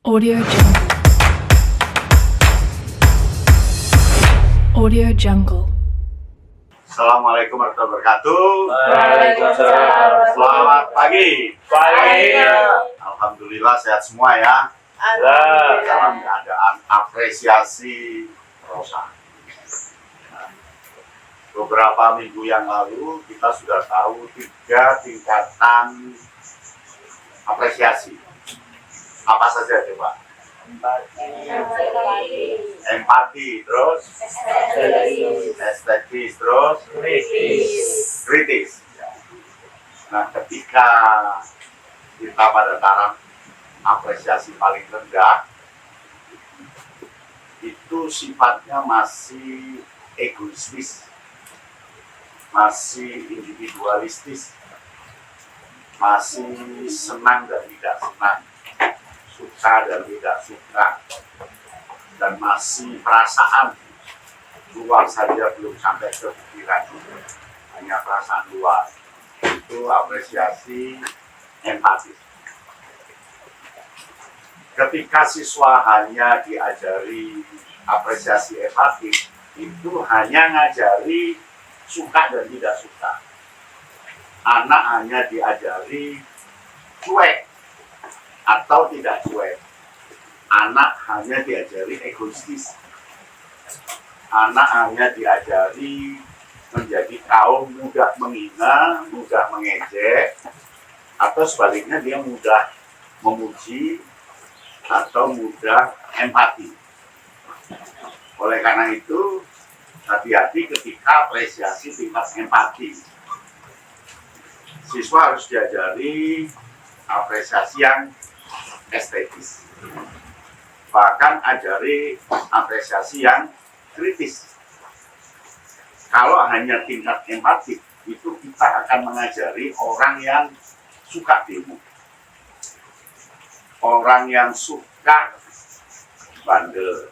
Audio Jungle. Audio Jungle. Assalamualaikum warahmatullahi wabarakatuh. Waalaikumsalam. Selamat pagi. Pagi. Alhamdulillah sehat semua ya. Dalam keadaan apresiasi Rosa. Nah, beberapa minggu yang lalu kita sudah tahu 3 tingkatan apresiasi. Apa saja coba? Empati, terus estetis, terus kritis. Nah, ketika kita pada taraf apresiasi paling rendah, itu sifatnya masih egoistis, masih individualistis, masih senang dan tidak senang, suka dan tidak suka, dan masih perasaan luar saja belum sampai ke pikiran, hanya perasaan luar. Itu apresiasi empati. Ketika siswa hanya diajari apresiasi empati, itu hanya ngajari suka dan tidak suka. Anak hanya diajari cuek atau tidak cuek. Anak hanya diajari egoistis. Anak hanya diajari menjadi kaum mudah menghina, mudah mengejek, atau sebaliknya dia mudah memuji atau mudah empati. Oleh karena itu, hati-hati ketika apresiasi tingkat empati. Siswa harus diajari apresiasi yang estetis. Bahkan ajari apresiasi yang kritis. Kalau hanya tingkat empati, itu kita akan mengajari orang yang suka demo. Orang yang suka bandel.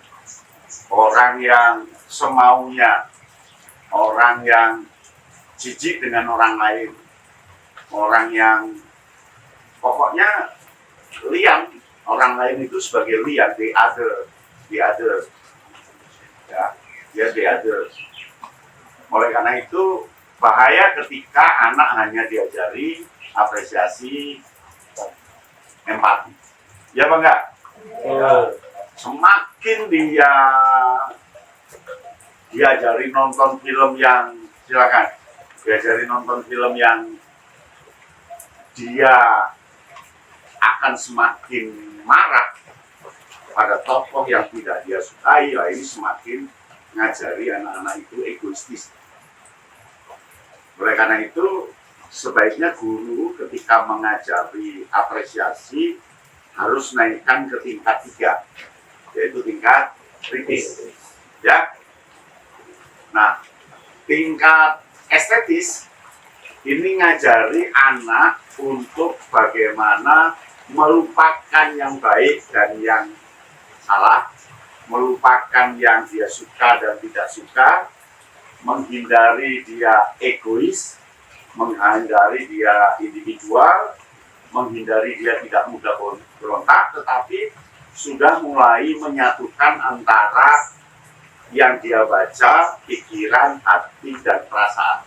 Orang yang semaunya. Orang yang jijik dengan orang lain. Orang yang pokoknya liar. Orang lain itu sebagai liar, the other. Ya, dia the other. Oleh karena itu, bahaya ketika anak hanya diajari apresiasi empati. Ya apa enggak? Semakin dia diajari nonton film yang, silakan, diajari nonton film yang dia akan semakin marah pada tokoh yang tidak dia sukai, lah ini semakin ngajari anak-anak itu egoistis. Oleh karena itu, sebaiknya guru ketika mengajari apresiasi harus naikkan ke tingkat 3, yaitu tingkat kritis. Ya. Nah, tingkat estetis ini ngajari anak untuk bagaimana melupakan yang baik dan yang salah, melupakan yang dia suka dan tidak suka, menghindari dia egois, menghindari dia individual, menghindari dia tidak mudah berontak, tetapi sudah mulai menyatukan antara yang dia baca, pikiran, hati, dan perasaan.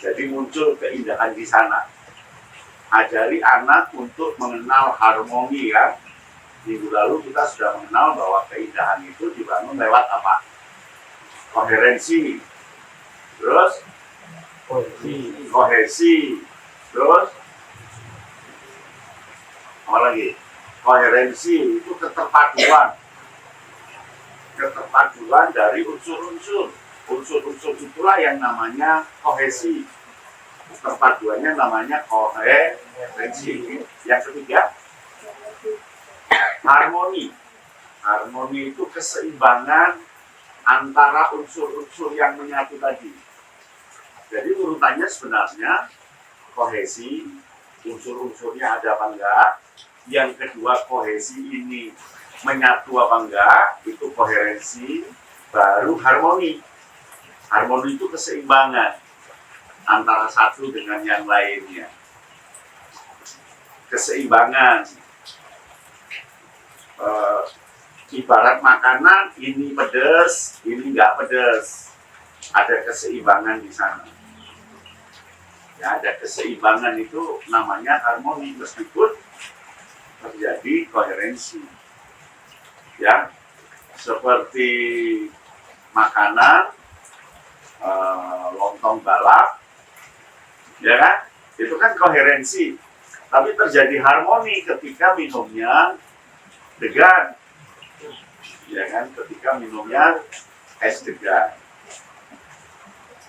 Jadi muncul keindahan di sana. Ajari anak untuk mengenal harmoni ya. Minggu lalu kita sudah mengenal bahwa keindahan itu dibangun lewat apa? Koherensi. Terus kohesi. Terus apa lagi? Koherensi itu keterpaduan. Keterpaduan dari unsur-unsur. Unsur-unsur itulah yang namanya kohesi. Perpaduannya namanya koherensi. Yang ketiga, harmoni. Harmoni itu keseimbangan antara unsur-unsur yang menyatu tadi. Jadi urutannya sebenarnya kohesi, unsur-unsurnya ada apa enggak. Yang kedua, kohesi ini menyatu apa enggak, itu koherensi. Baru harmoni. Harmoni itu keseimbangan antara satu dengan yang lainnya. Keseimbangan. ibarat makanan, ini pedas, ini nggak pedas. Ada keseimbangan di sana. Ya, ada keseimbangan itu namanya harmoni meskipun terjadi koherensi. Ya, seperti makanan, lontong balap, ya kan? Itu kan koherensi. Tapi terjadi harmoni ketika minumnya degan, ya kan? Ketika minumnya es degan,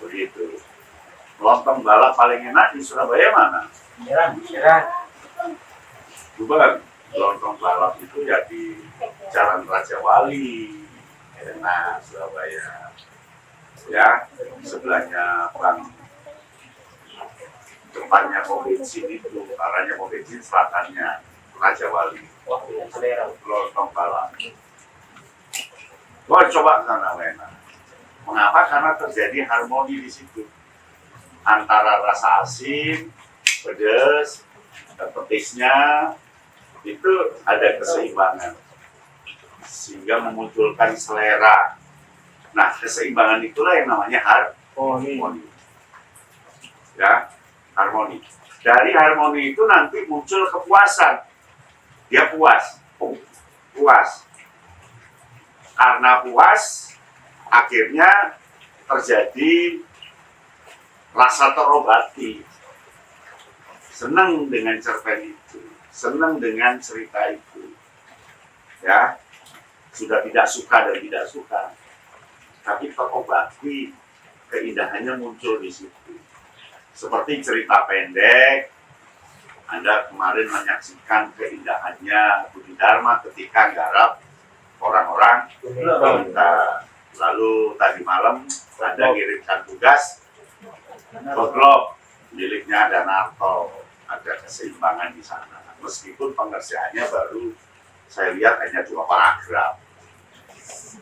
begitu. Lontong balap paling enak di Surabaya mana? Bukan. Lontong balap itu ya di Jalan Raja Wali, enak Surabaya. Ya, sebelahnya Bank, depannya pom bensin itu, arahnya pom bensin, selatannya Raja Wali. Lontong balap. Wah, coba ke sana enak. Mengapa? Karena terjadi harmoni di situ antara rasa asin, pedas, dan petisnya itu ada keseimbangan sehingga memunculkan selera. Nah, keseimbangan itulah yang namanya harmoni. Ya, harmoni. Dari harmoni itu nanti muncul kepuasan. Dia puas. Karena puas, akhirnya terjadi rasa terobati. Senang dengan cerpen itu, senang dengan cerita itu. Ya, sudah tidak suka dan tidak suka. Tapi terobati, keindahannya muncul di situ. Seperti cerita pendek, Anda kemarin menyaksikan keindahannya Budi Dharma ketika garap orang-orang kita. Lalu tadi malam Anda kirimkan tugas Boglok miliknya Danarto, ada keseimbangan di sana. Meskipun pengerjaannya baru saya lihat hanya 2 paragraf.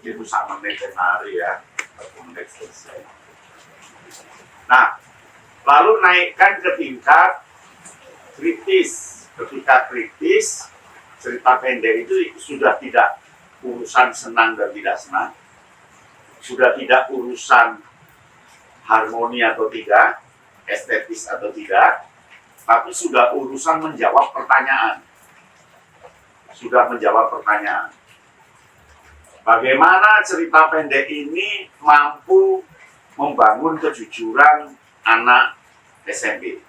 Itu sama menit hari ya, 1 menit selesai. Nah, lalu naikkan ke tingkat kritis. Ketika kritis, cerita pendek itu sudah tidak urusan senang dan tidak senang, sudah tidak urusan harmoni atau tidak, estetis atau tidak, tapi sudah urusan menjawab pertanyaan. Sudah menjawab pertanyaan. Bagaimana cerita pendek ini mampu membangun kejujuran anak SMP?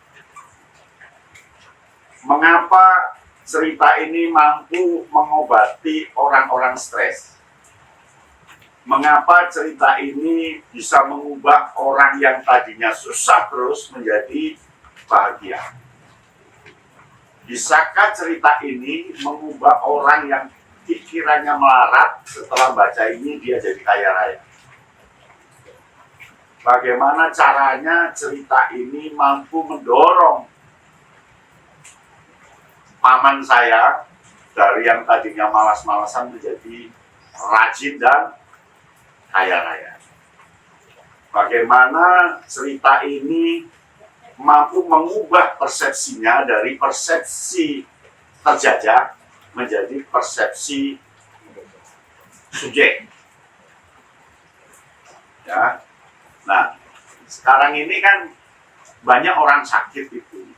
Mengapa cerita ini mampu mengobati orang-orang stres? Mengapa cerita ini bisa mengubah orang yang tadinya susah terus menjadi bahagia? Bisakah cerita ini mengubah orang yang pikirannya melarat setelah baca ini dia jadi kaya raya? Bagaimana caranya cerita ini mampu mendorong paman saya dari yang tadinya malas-malasan menjadi rajin dan kaya raya? Bagaimana cerita ini mampu mengubah persepsinya dari persepsi terjajah menjadi persepsi subjek? Ya. Nah, sekarang ini kan banyak orang sakit itu,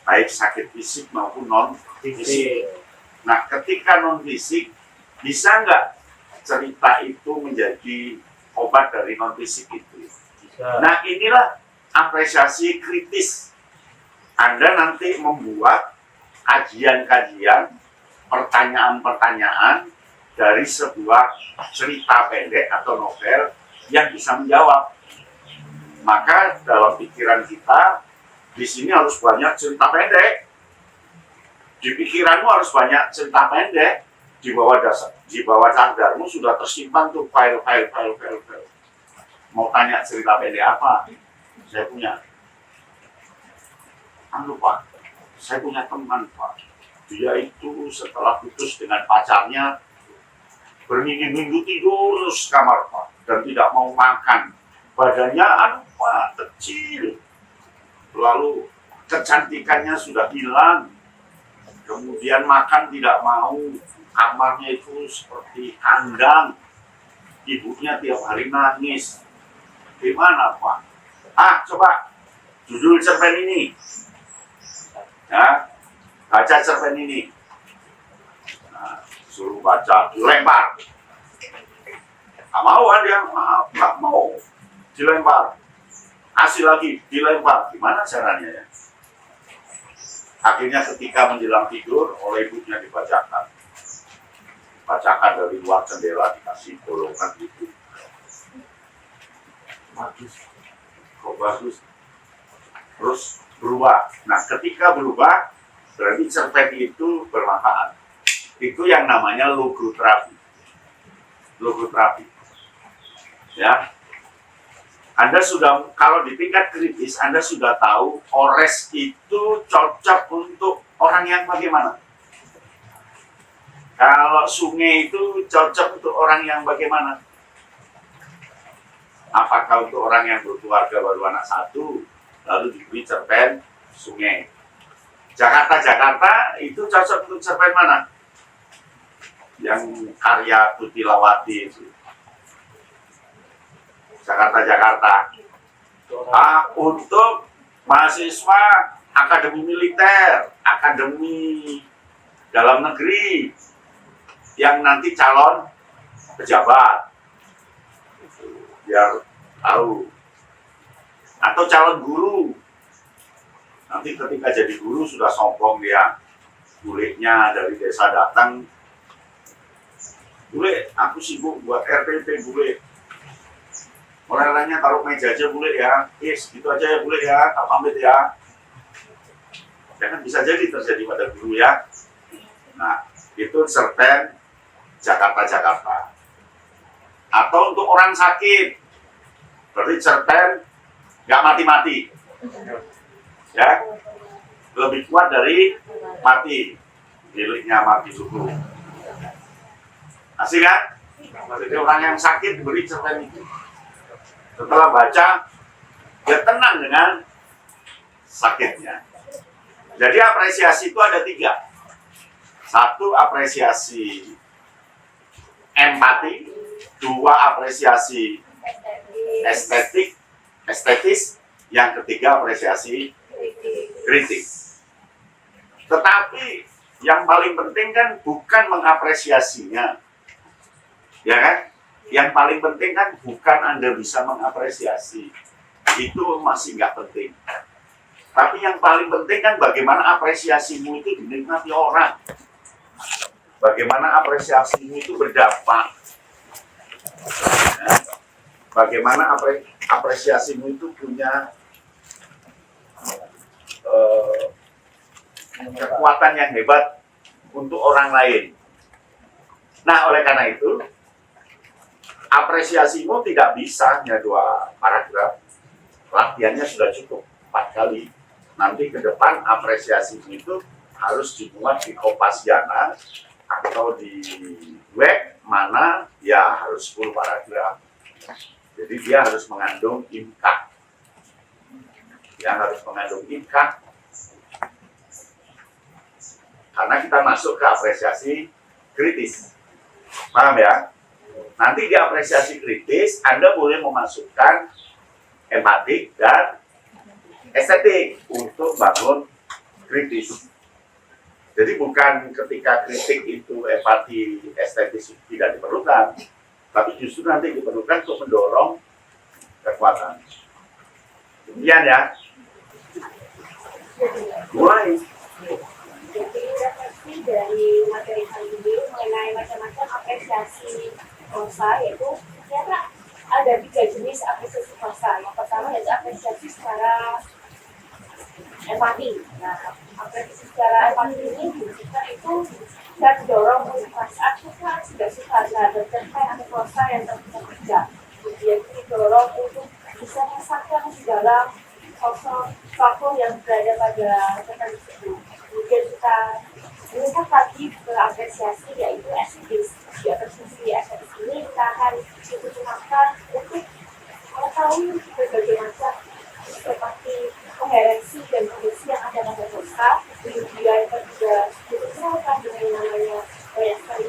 baik sakit fisik maupun non fisik. Nah, ketika non fisik, bisa nggak cerita itu menjadi obat dari non fisik itu? Nah, inilah apresiasi kritis. Anda nanti membuat kajian-kajian, pertanyaan-pertanyaan dari sebuah cerita pendek atau novel yang bisa menjawab. Maka dalam pikiran kita, di sini harus banyak cerita pendek. Di pikiranmu harus banyak cerita pendek. Di bawah cadarmu sudah tersimpan tuh file. Mau tanya cerita pendek apa? Saya punya. Pak, saya punya teman, Pak. Dia itu setelah putus dengan pacarnya, berminggu-minggu tidur terus kamar, Pak, dan tidak mau makan. Badannya Pak, kecil. Lalu kecantikannya sudah hilang. Kemudian makan tidak mau. kamarnya itu seperti kandang. Ibunya tiap hari nangis. Gimana Pak? Coba judul cerpen ini. Ya, baca cerpen ini. Nah, suruh baca, dilempar. Nggak mau kan dia? Nggak mau. Dilempar. Kasih lagi, dilempar. Gimana caranya ya? Akhirnya ketika menjelang tidur, oleh ibunya dibacakan. Bacakan dari luar jendela, dikasih golongan gitu. Bagus. Kok bagus? Terus berubah. Nah, ketika berubah, berarti cerpen itu bermanfaat. Itu yang namanya logoterapi. Logoterapi. Ya. Anda sudah, kalau di tingkat kritis, Anda sudah tahu Ores itu cocok untuk orang yang bagaimana? Kalau sungai itu cocok untuk orang yang bagaimana? Apakah untuk orang yang berkeluarga baru anak satu, lalu diberi cerpen sungai? Jakarta itu cocok untuk cerpen mana? Yang karya Tutilawati itu. Jakarta. Untuk mahasiswa akademi militer, akademi dalam negeri, yang nanti calon pejabat, biar tahu. Atau calon guru, nanti ketika jadi guru sudah sombong dia, buliknya dari desa datang, bule, aku sibuk buat RPP bule. Orang-orangnya taruh meja aja bule ya, gitu aja ya bule ya, tak pamit ya. Jangan bisa jadi terjadi pada guru ya. Nah, itu cerpen Jakarta. Atau untuk orang sakit, berarti cerpen nggak mati-mati. Ya, lebih kuat dari mati. Miliknya mati dulu. Asik kan? Jadi orang yang sakit beri cerpen itu. Setelah baca, dia tenang dengan sakitnya. Jadi apresiasi itu ada 3. 1, apresiasi empati. 2, apresiasi estetis. Yang ketiga, apresiasi kritik. Tetapi yang paling penting kan bukan mengapresiasinya, ya kan? Yang paling penting kan bukan Anda bisa mengapresiasi, itu masih nggak penting. Tapi yang paling penting kan bagaimana apresiasimu itu dinikmati orang, bagaimana apresiasimu itu berdampak, ya? Bagaimana apresiasimu itu punya kekuatan yang hebat untuk orang lain. Nah, oleh karena itu apresiasimu tidak bisa hanya 2 paragraf. Latihannya sudah cukup 4 kali. Nanti ke depan apresiasimu itu harus dimuat di Kompasiana atau di web mana ya harus 10 paragraf. Jadi dia harus mengandung imkah. Karena kita masuk ke apresiasi kritis. Paham ya? Nanti di apresiasi kritis, Anda boleh memasukkan empatik dan estetik untuk bangun kritis. Jadi bukan ketika kritik itu empati estetis tidak diperlukan, tapi justru nanti diperlukan untuk mendorong kekuatan. Demikian ya. Mulai. Jadi refleksi dari materi kali ini mengenai macam-macam apresiasi prosa, yaitu ternyata ada 3 jenis apresiasi prosa. Yang pertama yaitu apresiasi secara empati. Nah, apresiasi secara empati ini dimaksudkan itu dan mendorong perasaan suka tidak suka terhadap cerpen atau prosa yang terus kerja. Kemudian didorong untuk bisa merasakan segala sosok tokoh yang berada pada cerpen tersebut. Kemudian kita melihat lagi ke apresiasi yaitu estetis. Di apresiasi estetis ini kita akan digunakan untuk mengetahui berbagai macam seperti koherensi dan kondisi yang ada pada prosa. Kemudian kita juga digunakan dengan namanya banyak sekali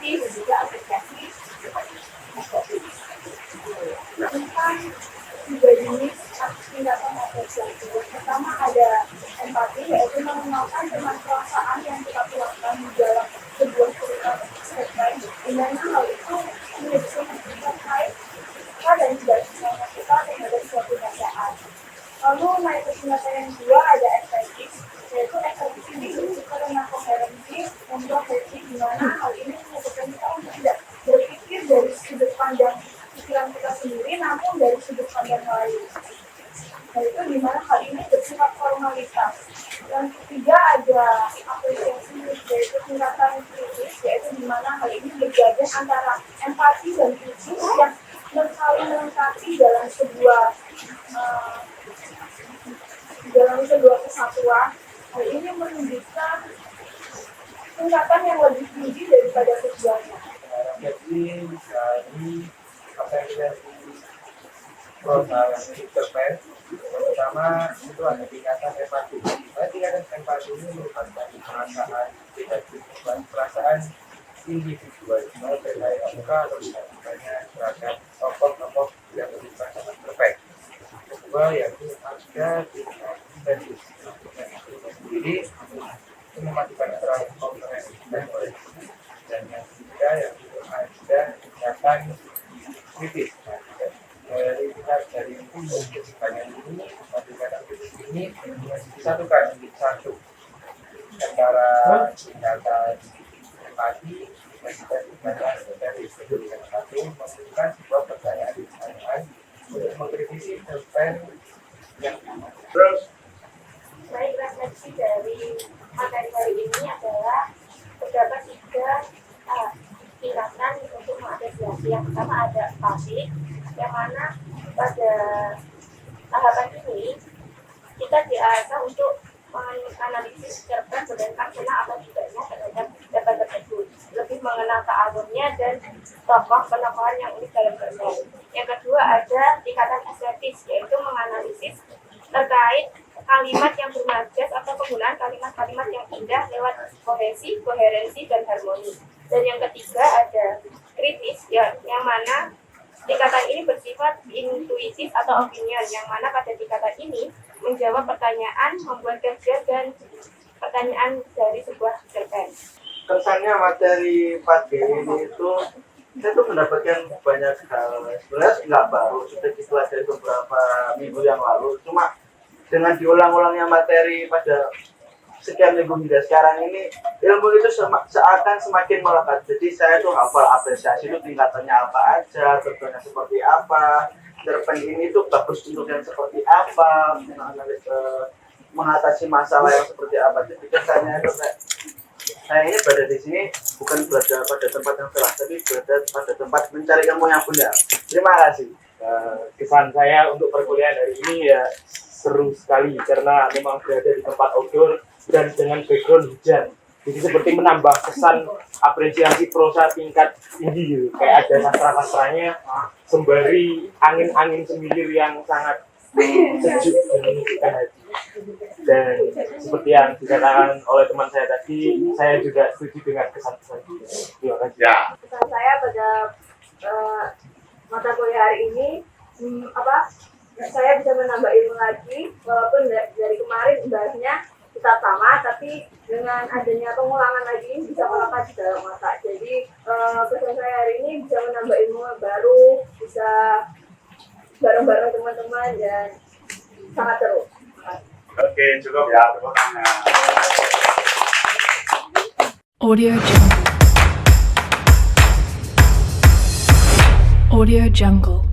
empati dan juga apresiasi tentang tiga jenis tindakan apresiasi. Pertama ada empati, yaitu mengenalkan dengan perasaan yang kita keluarkan di dalam sebuah cerita cerpen, di mana hal itu menjadi terkait kita dan juga semangat kita terhadap suatu bacaan. Lalu naik ke tindakan yang kedua ada estetik, yaitu estetik ini berkaitan dengan koherensi dan profesi, di mana hal ini menyebabkan kita untuk tidak berpikir dari sudut pandang pikiran kita sendiri, namun dari sudut pandang lain. Yaitu di mana hal ini bersifat formalitas. Yang ketiga ada apresiasi, yaitu tingkatan kritis, yaitu di mana hal ini bergabung antara empati dan kritis yang saling melengkapi dalam sebuah kesatuan. Hal ini menunjukkan tingkatan yang lebih tinggi daripada keduanya. Jadi dari apresiasi prosa yang cerpen, pertama itu ada tingkatan empati. Tingkatan empati ini merupakan perasaan individualisme terkait angka atau dilakukannya terhadap tokoh-tokoh yang berperan perfect. Kedua yaitu ada tingkatan etis. Jadi mematikan antara konferensi dan kolektif. Dan yang ketiga yaitu ada tingkatan kritis. Dari pihak dari kesukaan ini, tingkatan kritis ini disatukan menjadi satu antara tingkatan empati dan juga tingkatan etis. Dengan satu memberikan sebuah pertanyaan untuk mengkritisi cerpen yang Terus Baik, refleksi dari materi kali ini adalah terdapat tiga tingkatan untuk mengapresiasi. Yang pertama ada empati, yang mana pada tahapan ini kita diarahkan untuk menganalisis cerpen berdasarkan senang atau tidaknya terhadap cerpen tersebut, lebih mengenal kealurnya dan tokoh penokohan yang unik dalam cerpen. Yang kedua ada tingkatan estetis, yaitu menganalisis terkait kalimat yang bermajas atau penggunaan kalimat-kalimat yang indah lewat koherensi, dan harmoni. Dan yang ketiga ada kritis, yang mana tingkatan ini bersifat intuitif atau opinion, yang mana pada tingkatan ini menjawab pertanyaan, membuat kajian dan pertanyaan dari sebuah cerpen. kesannya materi 4G ini itu saya tuh mendapatkan banyak hal. Sebenarnya nggak baru, sudah dipelajari beberapa minggu yang lalu, cuma dengan diulang-ulangnya materi pada sekian minggu hingga sekarang ini, ilmu itu seakan semakin melekat. Jadi saya tuh hafal apresiasi itu tingkatannya apa aja, cerpennya seperti apa, cerpen ini tuh bagus untuk yang seperti apa, mengatasi masalah yang seperti apa. Jadi kesannya itu saya ini berada di sini bukan berada pada tempat yang salah, tapi berada pada tempat mencari ilmu yang benar. Terima kasih. Kesan saya untuk perkuliahan hari ini ya seru sekali karena memang berada di tempat outdoor dan dengan background hujan. Jadi seperti menambah kesan apresiasi prosa tingkat tinggi gitu. Kayak ada sastra-sastranya sembari angin-angin semilir yang sangat sejuk dan menunjukkan hati. Dan seperti yang dikatakan oleh teman saya tadi, saya juga setuju dengan kesan-kesan itu. Terima kasih. ya, Pesan saya pada mata kuliah hari ini, saya bisa menambah ilmu lagi, walaupun dari kemarin bahasnya kita sama, tapi dengan adanya pengulangan lagi ini bisa melekat di dalam mata. Jadi pesan saya hari ini bisa menambah ilmu baru, bisa bareng-bareng teman-teman dan sangat seru. oke, cukup ya tepuk tangan. Audio Jungle. Audio Jungle.